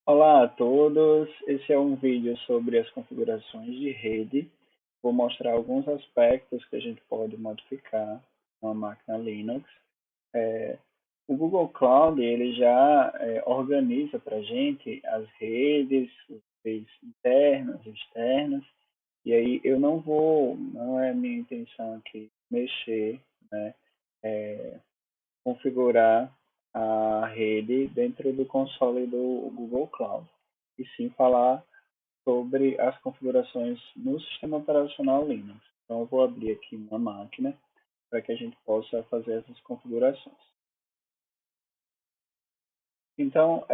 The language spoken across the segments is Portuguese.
Olá a todos, esse é um vídeo sobre as configurações de rede. Vou mostrar alguns aspectos que a gente pode modificar numa máquina Linux. O Google Cloud ele já organiza para a gente as redes, os redes internas, externas, e aí eu não é minha intenção aqui mexer, né, configurar a rede dentro do console do Google Cloud, e sim falar sobre as configurações no sistema operacional Linux. Então, eu vou abrir aqui uma máquina para que a gente possa fazer essas configurações. Então,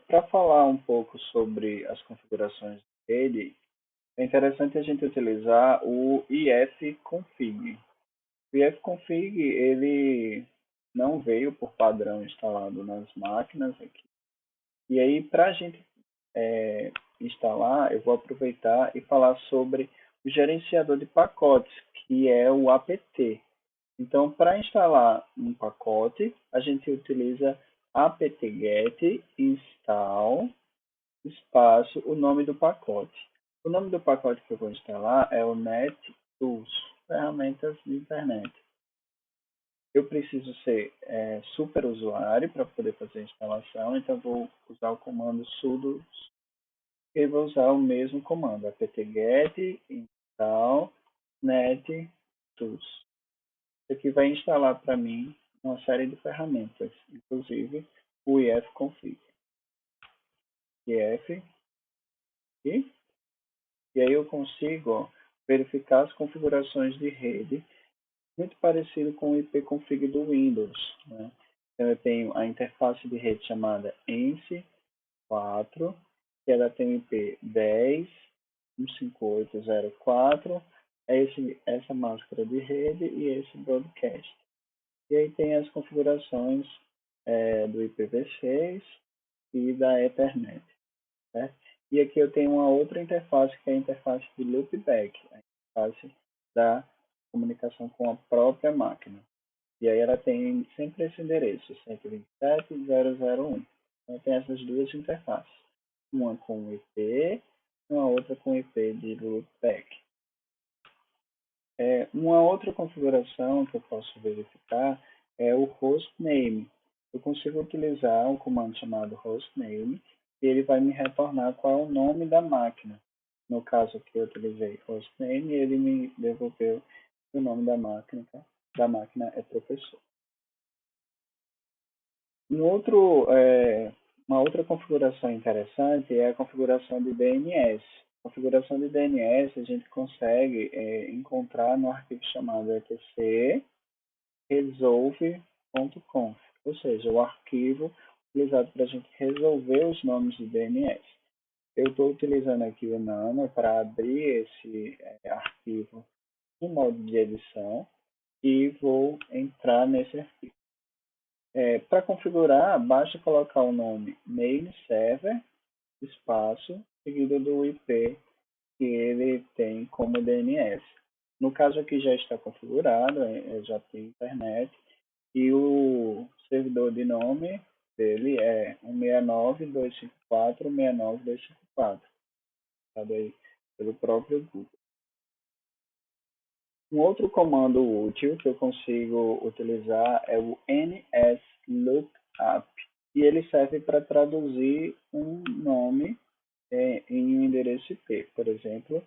para falar um pouco sobre as configurações dele, é interessante a gente utilizar o ifconfig. O ifconfig, ele não veio por padrão instalado nas máquinas aqui. E aí, para a gente instalar, eu vou aproveitar e falar sobre o gerenciador de pacotes, que é o apt. Então, para instalar um pacote, a gente utiliza apt-get install espaço o nome do pacote. O nome do pacote que eu vou instalar é o NetTools, ferramentas de internet. Eu preciso ser super usuário para poder fazer a instalação, então vou usar o comando sudo e vou usar o mesmo comando, apt-get install nettools. Isso aqui vai instalar para mim uma série de ferramentas, inclusive o ifconfig. if e aí eu consigo verificar as configurações de rede, muito parecido com o ipconfig do Windows, né? Então eu tenho a interface de rede chamada ENCE4, que ela tem o IP 10.158.0.4, essa máscara de rede e esse broadcast. E aí tem as configurações do IPv6 e da Ethernet, certo? E aqui eu tenho uma outra interface, que é a interface de loopback, a interface da comunicação com a própria máquina. E aí ela tem sempre esse endereço, 127.0.0.1. Então tem essas duas interfaces, uma com IP e uma outra com IP de loopback. Uma outra configuração que eu posso verificar é o hostname. Eu consigo utilizar um comando chamado hostname e ele vai me retornar qual é o nome da máquina. No caso que eu utilizei hostname, ele me devolveu o nome da máquina. Tá? Da máquina é professor. Uma outra configuração interessante é a configuração de DNS. A configuração de DNS a gente consegue encontrar no arquivo chamado etc resolve.conf, ou seja, o arquivo utilizado para a gente resolver os nomes de DNS. Eu estou utilizando aqui o Nano para abrir esse arquivo no modo de edição e vou entrar nesse arquivo. Para configurar, basta colocar o nome mail server, espaço, seguido do IP que ele tem como DNS. No caso aqui já está configurado, já tem internet, e o servidor de nome dele é 169.254.169.254, dado aí pelo próprio Google. Um outro comando útil que eu consigo utilizar é o nslookup, e ele serve para traduzir um nome em um endereço IP. Por exemplo,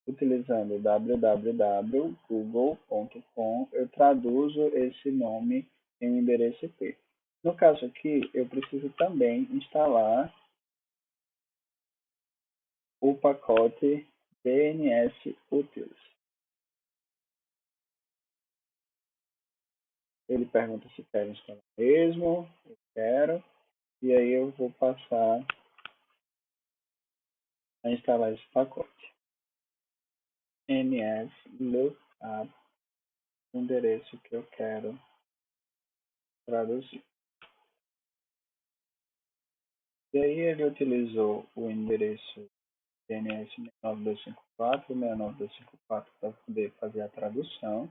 utilizando www.google.com, eu traduzo esse nome em um endereço IP. No caso aqui, eu preciso também instalar o pacote DNSUtils. Ele pergunta se quer instalar mesmo, eu quero, e aí eu vou passar a instalar esse pacote. nslookup, o endereço que eu quero traduzir. E aí ele utilizou o endereço DNS 69254, 69254 para poder fazer a tradução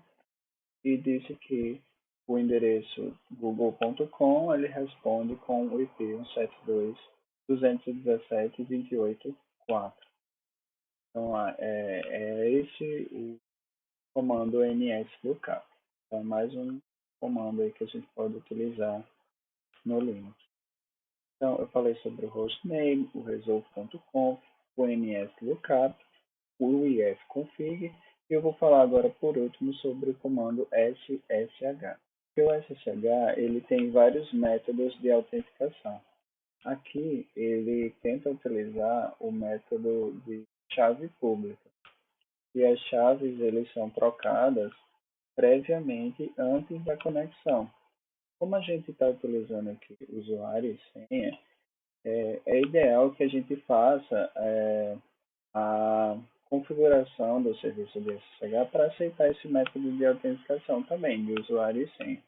e disse que o endereço google.com ele responde com o IP 217.28.4. Então, é esse o comando nslookup. Então, é mais um comando aí que a gente pode utilizar no Linux. Então, eu falei sobre o hostname, o resolve.conf, o nslookup, o ifconfig, e eu vou falar agora, por último, sobre o comando ssh. O ssh ele tem vários métodos de autenticação. Aqui, ele tenta utilizar o método de chave pública. E as chaves eles são trocadas previamente antes da conexão. Como a gente está utilizando aqui usuário e senha, é ideal que a gente faça a configuração do serviço de SSH para aceitar esse método de autenticação também, de usuário e senha.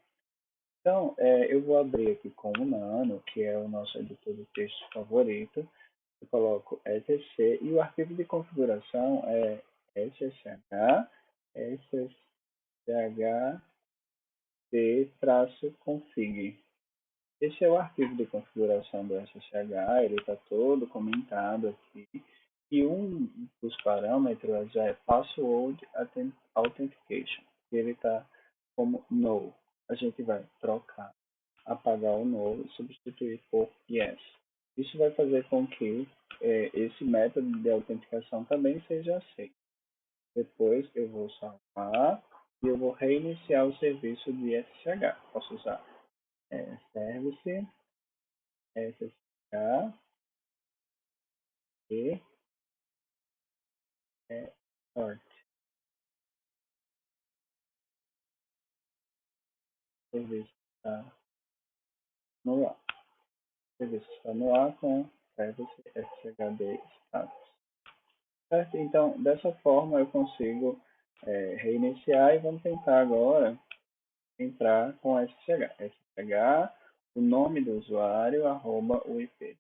Então, eu vou abrir aqui com o Nano, que é o nosso editor de texto favorito. Eu coloco etc e o arquivo de configuração é sshd-config. Esse é o arquivo de configuração do SSH, ele está todo comentado aqui. E um dos parâmetros é Password Authentication, que ele está como no. A gente vai trocar, apagar o no e substituir por yes. Isso vai fazer com que esse método de autenticação também seja aceito. Depois eu vou salvar e eu vou reiniciar o serviço de SSH. Posso usar service SSH e start. O serviço está no ar. O serviço está no ar com service SHD status. Certo? Então, dessa forma eu consigo reiniciar e vamos tentar agora entrar com SSH. SSH, o nome do usuário, arroba o IP.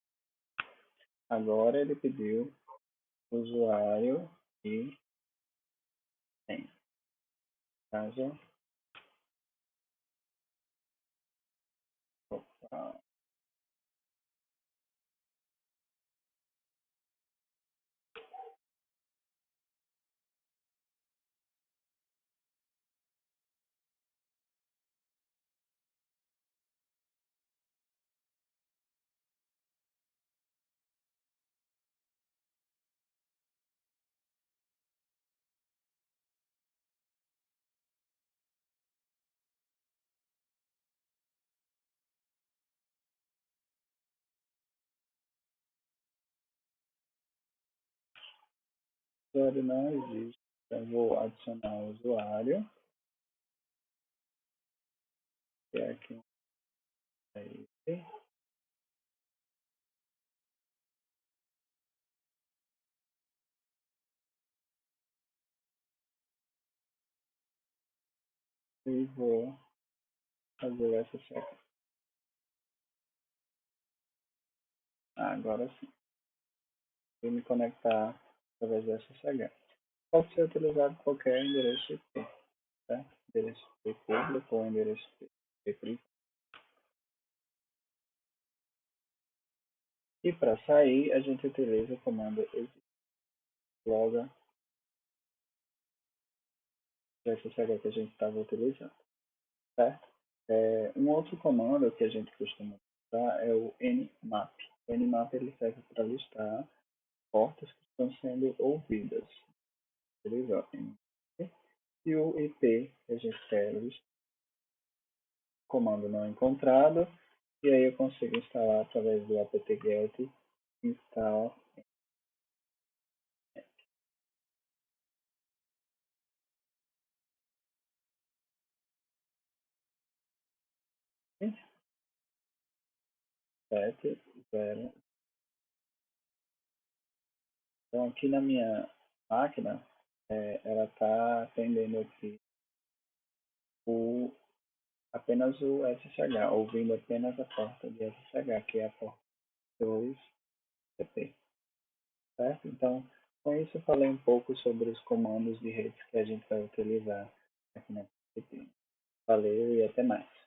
Agora ele pediu usuário e senha. Caso, opa, o usuário não existe. Então, vou adicionar o usuário, que é aqui e vou fazer essa check. Agora sim, vou me conectar através do SSH. Pode ser utilizado qualquer endereço IP, tá? Endereço IP público ou endereço IP privado. E para sair, a gente utiliza o comando exit loga do SSH que a gente estava utilizando, certo? Um outro comando que a gente costuma usar é o nmap. O nmap ele serve para listar portas que estão sendo ouvidas. Utiliza o nmap. E o IP que a gente quer listar. Comando não encontrado. E aí eu consigo instalar através do apt-get install. Sete, zero. Então aqui na minha máquina, ela está atendendo aqui apenas o SSH, ouvindo apenas a porta de SSH, que é a porta 2CP, certo? Então, com isso eu falei um pouco sobre os comandos de redes que a gente vai utilizar aqui na TCP. Valeu e até mais.